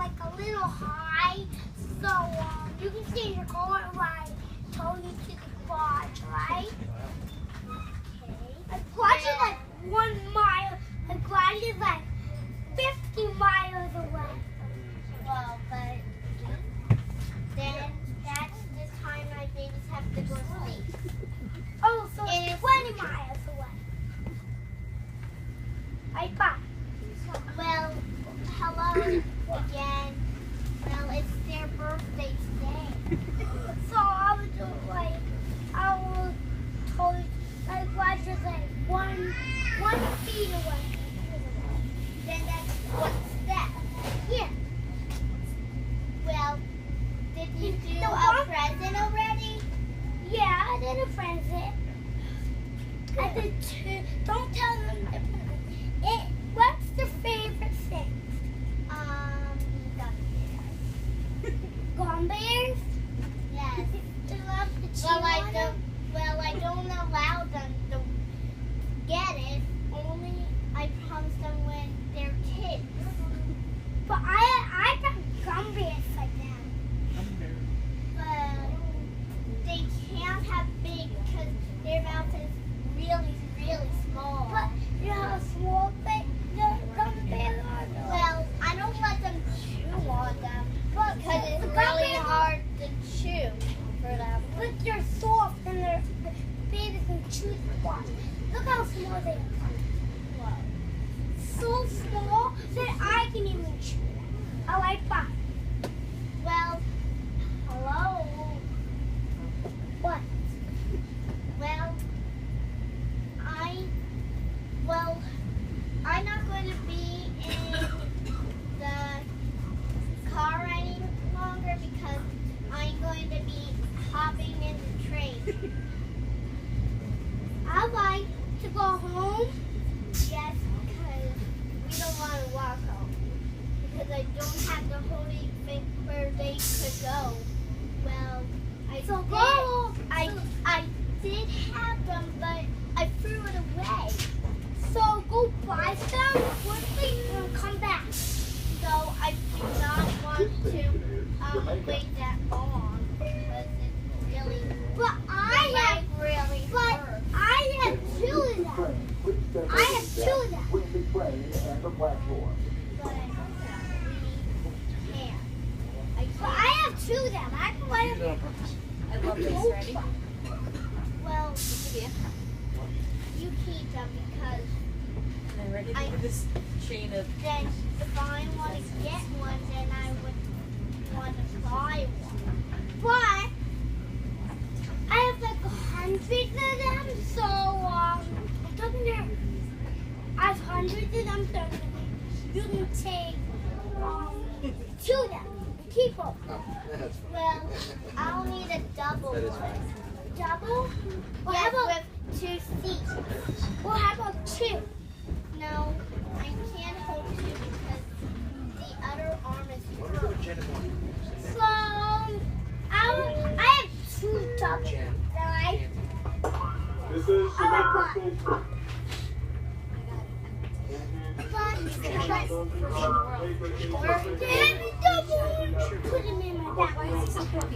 like a little high, so you can stay in your car right till you to the garage, right? The garage is like 1 mile. The garage is like 50 miles away. Well, but then that's the time my babies have to go to sleep. Oh, so it's 20 miles away. Right, bye. Well, hello again. Well, it's their birthday today. So I would do like, I will totally, like, garage is like one feet away. Then that's what's that? Yeah. Well, did you do The a one- present already? Yeah, I did a present. I did two. Don't tell them the present. What's the favorite thing? Gum bears? Yes. Do you love the chew Well, on them? I don't allow them to get it. Only I promise them when they're kids. But I got gum bears like that. But they can't have big because their mouth is really, really small. But you know how small the gum bears are? Well, I don't let them chew on them But because it's the gum really bears- hard to chew for them. But they're soft and the babies can chew the one. Look how small they are. So small that I can even chew them. I like that. Well, hello. What? Well, I'm not going to be in the car any longer because I'm going to be hopping in the train. I like to go home. Yes, because we don't want to walk home. Because I don't have the holy thing where they could go. Well, So go. I did have them, but I threw it away. So go buy some quickly and come back. So I do not want to wait that long because it's really, But I have two of them. I have two of them. but we can't. But I have two of them. I can buy them. I love this. Ready? Well, you keep them because I'm ready for this chain of. then if I want to get one, then I would want to buy one. But I have like 100 of them. So I'm talking there. I have hundreds of them. So you can take two of them. Keep them. Well, I'll need a double That is one. fine. Double? Well, Yes, how about, with 2 seats. well, how about two? No, I can't hold 2 because the other arm is broken. So I have two doubles. Right? This is Samantha. But But they have a double. Put them in my bag.